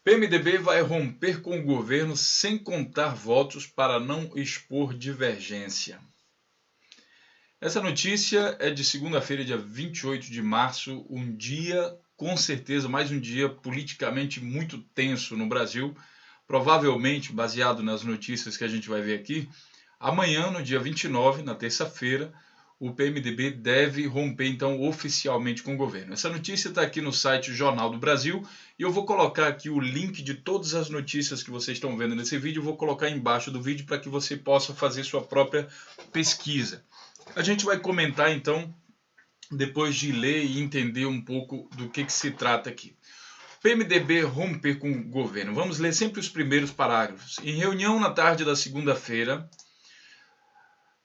PMDB vai romper com o governo sem contar votos para não expor divergência. Essa notícia é de segunda-feira, dia 28 de março, um dia, com certeza, mais um dia politicamente muito tenso no Brasil, provavelmente, baseado nas notícias que a gente vai ver aqui, amanhã, no dia 29, na terça-feira, o PMDB deve romper, então, oficialmente com o governo. Essa notícia está aqui no site Jornal do Brasil e eu vou colocar aqui o link de todas as notícias que vocês estão vendo nesse vídeo, eu vou colocar embaixo do vídeo para que você possa fazer sua própria pesquisa. A gente vai comentar, então, depois de ler e entender um pouco do que se trata aqui. PMDB romper com o governo. Vamos ler sempre os primeiros parágrafos. Em reunião na tarde da segunda-feira,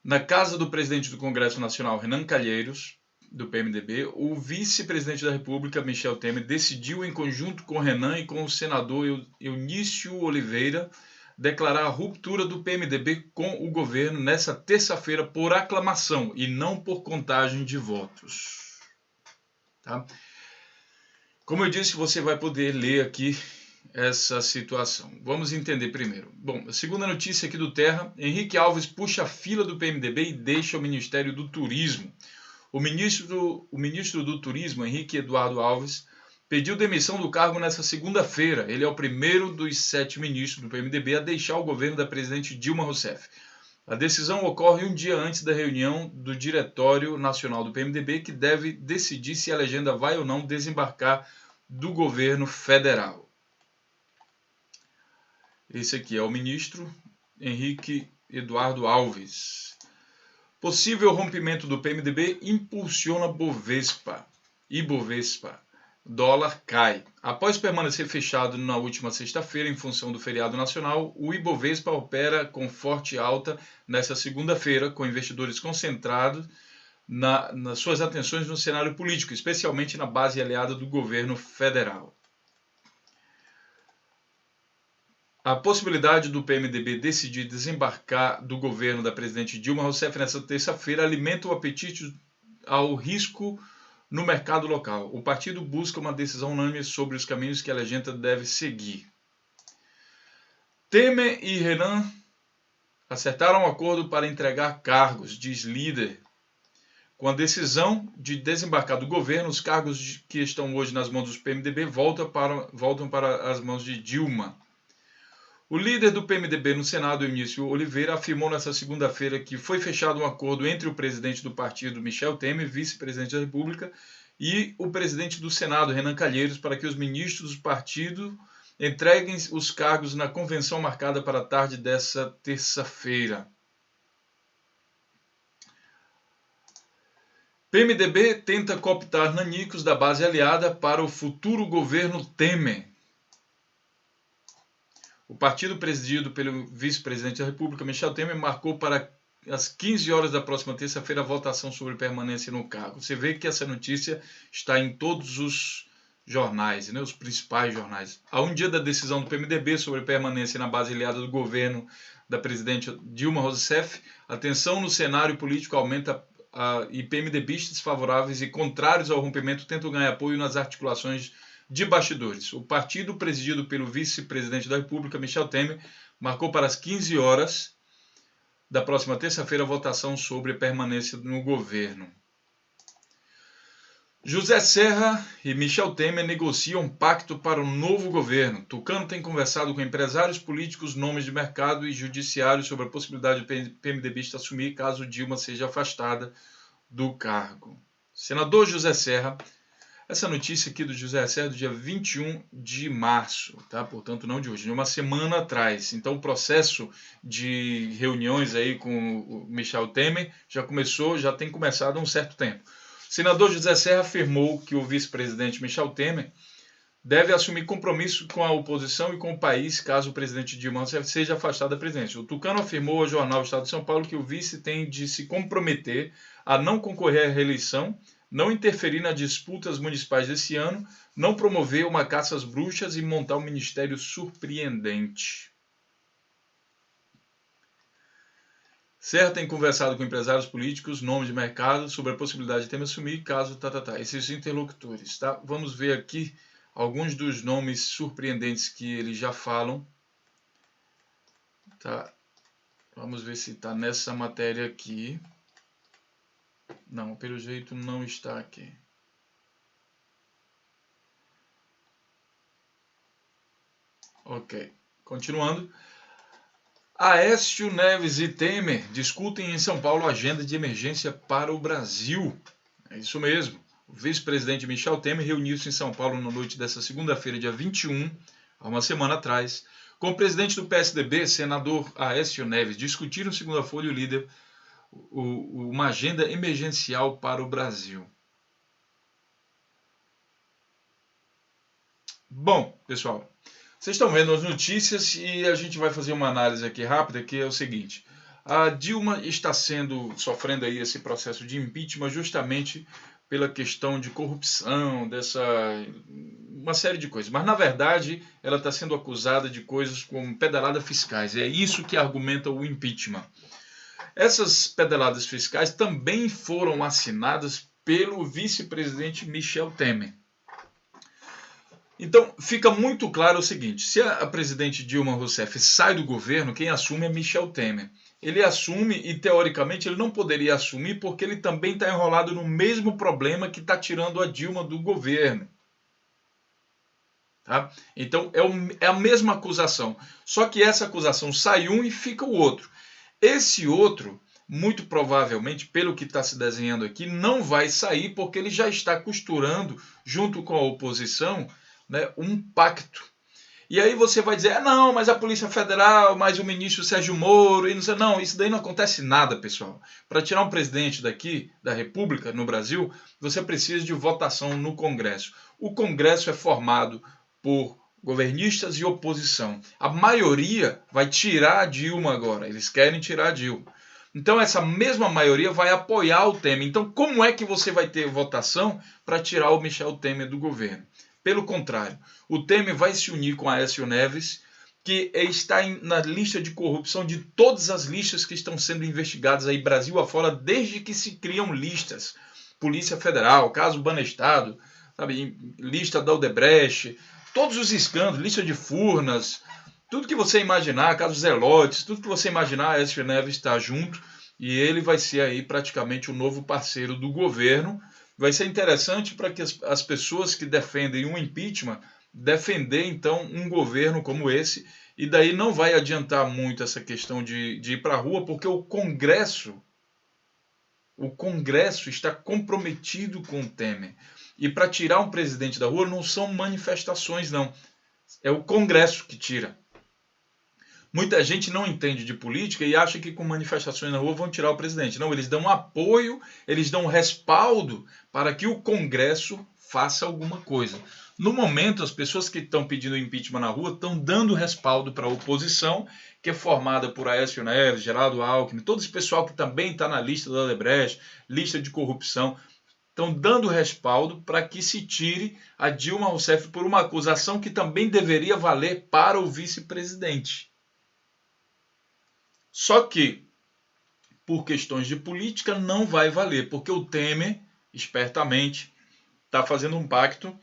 na casa do presidente do Congresso Nacional, Renan Calheiros, do PMDB, o vice-presidente da República, Michel Temer, decidiu, em conjunto com Renan e com o senador Eunício Oliveira, declarar a ruptura do PMDB com o governo nesta terça-feira por aclamação e não por contagem de votos. Tá? Como eu disse, você vai poder ler aqui essa situação. Vamos entender primeiro. Bom, a segunda notícia aqui do Terra, Henrique Alves puxa a fila do PMDB e deixa o Ministério do Turismo. O ministro do Turismo, Henrique Eduardo Alves, pediu demissão do cargo nesta segunda-feira. Ele é o primeiro dos 7 ministros do PMDB a deixar o governo da presidente Dilma Rousseff. A decisão ocorre um dia antes da reunião do Diretório Nacional do PMDB, que deve decidir se a legenda vai ou não desembarcar do governo federal. Esse aqui é o ministro Henrique Eduardo Alves. Possível rompimento do PMDB impulsiona Ibovespa. Dólar cai. Após permanecer fechado na última sexta-feira em função do feriado nacional, o Ibovespa opera com forte alta nesta segunda-feira, com investidores concentrados nas suas atenções no cenário político, especialmente na base aliada do governo federal. A possibilidade do PMDB decidir desembarcar do governo da presidente Dilma Rousseff nesta terça-feira alimenta o apetite ao risco no mercado local. O partido busca uma decisão unânime sobre os caminhos que a legenda deve seguir. Temer e Renan acertaram um acordo para entregar cargos, diz líder. Com a decisão de desembarcar do governo, os cargos que estão hoje nas mãos dos PMDB voltam para as mãos de Dilma. O líder do PMDB no Senado, Eunício Oliveira, afirmou nesta segunda-feira que foi fechado um acordo entre o presidente do partido, Michel Temer, vice-presidente da República, e o presidente do Senado, Renan Calheiros, para que os ministros do partido entreguem os cargos na convenção marcada para a tarde dessa terça-feira. PMDB tenta cooptar nanicos da base aliada para o futuro governo Temer. O partido presidido pelo vice-presidente da República, Michel Temer, marcou para as 15 horas da próxima terça-feira a votação sobre permanência no cargo. Você vê que essa notícia está em todos os jornais, os principais jornais. A um dia da decisão do PMDB sobre permanência na base aliada do governo da presidente Dilma Rousseff, a tensão no cenário político aumenta e PMDBistas favoráveis e contrários ao rompimento tentam ganhar apoio nas articulações de bastidores. O partido presidido pelo vice-presidente da República, Michel Temer, marcou para as 15 horas da próxima terça-feira a votação sobre a permanência no governo. José Serra e Michel Temer negociam um pacto para o novo governo. Tucano tem conversado com empresários políticos, nomes de mercado e judiciário sobre a possibilidade de PMDBista assumir caso Dilma seja afastada do cargo. Senador José Serra. Essa notícia aqui do José Serra é do dia 21 de março, tá? Portanto, não de hoje, de uma semana atrás. Então, o processo de reuniões aí com o Michel Temer já tem começado há um certo tempo. O senador José Serra afirmou que o vice-presidente Michel Temer deve assumir compromisso com a oposição e com o país caso o presidente Dilma Rousseff seja afastado da presidência. O Tucano afirmou ao jornal Estado de São Paulo que o vice tem de se comprometer a não concorrer à reeleição, não interferir nas disputas municipais desse ano, não promover uma caça às bruxas e montar um ministério surpreendente. Serra tem conversado com empresários políticos, nomes de mercado, sobre a possibilidade de Temer assumir caso esses interlocutores. Tá? Vamos ver aqui alguns dos nomes surpreendentes que eles já falam. Tá? Vamos ver se está nessa matéria aqui. Não, pelo jeito não está aqui. Ok, continuando. Aécio Neves e Temer discutem em São Paulo agenda de emergência para o Brasil. É isso mesmo. O vice-presidente Michel Temer reuniu-se em São Paulo na noite desta segunda-feira, dia 21, há uma semana atrás, com o presidente do PSDB, senador Aécio Neves. Discutiram, segundo a Folha, o líder, uma agenda emergencial para o Brasil. Bom, pessoal, vocês estão vendo as notícias e a gente vai fazer uma análise aqui rápida, que é o seguinte. A Dilma está sofrendo aí esse processo de impeachment justamente pela questão de corrupção, uma série de coisas. Mas, na verdade, ela está sendo acusada de coisas como pedaladas fiscais. É isso que argumenta o impeachment. Essas pedaladas fiscais também foram assinadas pelo vice-presidente Michel Temer. Então, fica muito claro o seguinte, se a presidente Dilma Rousseff sai do governo, quem assume é Michel Temer. Ele assume e, teoricamente, ele não poderia assumir porque ele também está enrolado no mesmo problema que está tirando a Dilma do governo. Tá? Então, é a mesma acusação. Só que essa acusação sai um e fica o outro. Esse outro, muito provavelmente, pelo que está se desenhando aqui, não vai sair porque ele já está costurando, junto com a oposição, né, um pacto. E aí você vai dizer, não, mas a Polícia Federal, mas o ministro Sérgio Moro, e não sei, não, isso daí não acontece nada, pessoal. Para tirar um presidente daqui, da República, no Brasil, você precisa de votação no Congresso. O Congresso é formado por governistas e oposição. A maioria vai tirar a Dilma agora, eles querem tirar a Dilma. Então essa mesma maioria vai apoiar o Temer. Então como é que você vai ter votação para tirar o Michel Temer do governo? Pelo contrário, o Temer vai se unir com Aécio Neves, que está na lista de corrupção de todas as listas que estão sendo investigadas aí Brasil afora, desde que se criam listas. Polícia Federal, caso Banestado, sabe, lista da Odebrecht, todos os escândalos, lista de Furnas, tudo que você imaginar, caso Zelotes, tudo que você imaginar, Aécio Neves está junto e ele vai ser aí praticamente o novo parceiro do governo. Vai ser interessante para que as pessoas que defendem um impeachment defender, então, um governo como esse. E daí não vai adiantar muito essa questão de ir para a rua, porque o Congresso está comprometido com o Temer. E para tirar um presidente da rua não são manifestações, não. É o Congresso que tira. Muita gente não entende de política e acha que com manifestações na rua vão tirar o presidente. Não, eles dão apoio, eles dão respaldo para que o Congresso faça alguma coisa. No momento, as pessoas que estão pedindo impeachment na rua estão dando respaldo para a oposição, que é formada por Aécio Neves, Geraldo Alckmin, todo esse pessoal que também está na lista da Odebrecht, lista de corrupção, estão dando respaldo para que se tire a Dilma Rousseff por uma acusação que também deveria valer para o vice-presidente. Só que, por questões de política, não vai valer, porque o Temer, espertamente, está fazendo um pacto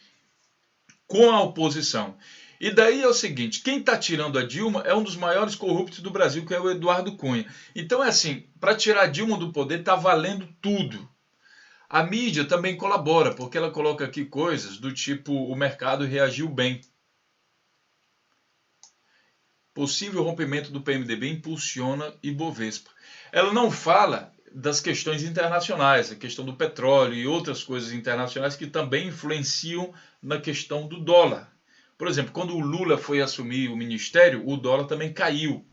com a oposição. E daí é o seguinte, quem está tirando a Dilma é um dos maiores corruptos do Brasil, que é o Eduardo Cunha. Então é assim, para tirar a Dilma do poder está valendo tudo. A mídia também colabora, porque ela coloca aqui coisas do tipo, o mercado reagiu bem. Possível rompimento do PMDB impulsiona Ibovespa. Ela não fala das questões internacionais, a questão do petróleo e outras coisas internacionais que também influenciam na questão do dólar. Por exemplo, quando o Lula foi assumir o ministério, o dólar também caiu.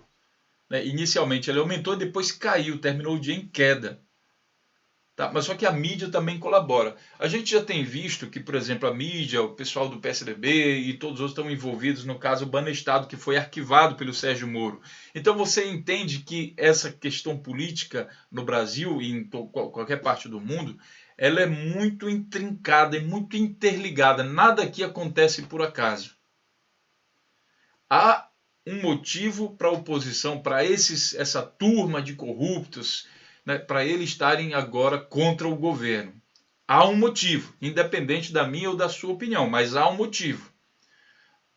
Inicialmente ele aumentou e depois caiu, terminou o dia em queda. Tá? Mas só que a mídia também colabora. A gente já tem visto que, por exemplo, a mídia, o pessoal do PSDB e todos os outros estão envolvidos no caso Banestado, que foi arquivado pelo Sérgio Moro. Então você entende que essa questão política no Brasil e em qualquer parte do mundo, ela é muito intrincada e muito interligada. Nada aqui acontece por acaso. Há um motivo para a oposição, para essa turma de corruptos, para eles estarem agora contra o governo. Há um motivo, independente da minha ou da sua opinião, mas há um motivo.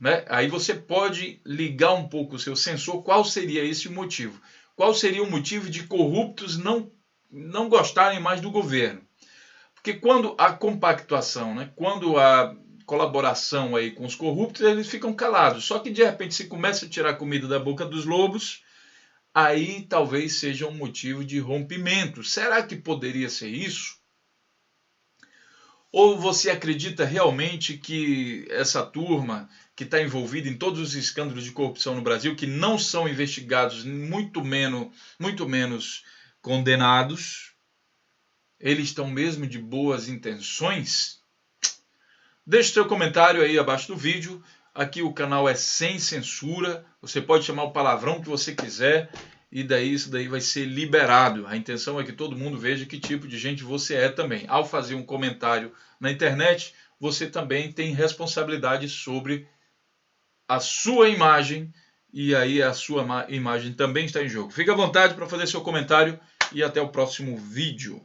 né? Aí você pode ligar um pouco o seu sensor. Qual seria esse motivo? Qual seria o motivo de corruptos não gostarem mais do governo? Porque quando a compactuação, né, quando a colaboração aí com os corruptos, eles ficam calados. Só que de repente se começa a tirar comida da boca dos lobos, aí talvez seja um motivo de rompimento. Será que poderia ser isso? Ou você acredita realmente que essa turma que está envolvida em todos os escândalos de corrupção no Brasil, que não são investigados, muito menos condenados, eles estão mesmo de boas intenções? Deixe seu comentário aí abaixo do vídeo. Aqui o canal é sem censura. Você pode chamar o palavrão que você quiser e daí isso daí vai ser liberado. A intenção é que todo mundo veja que tipo de gente você é também. Ao fazer um comentário na internet, você também tem responsabilidade sobre a sua imagem e aí a sua imagem também está em jogo. Fique à vontade para fazer seu comentário e até o próximo vídeo.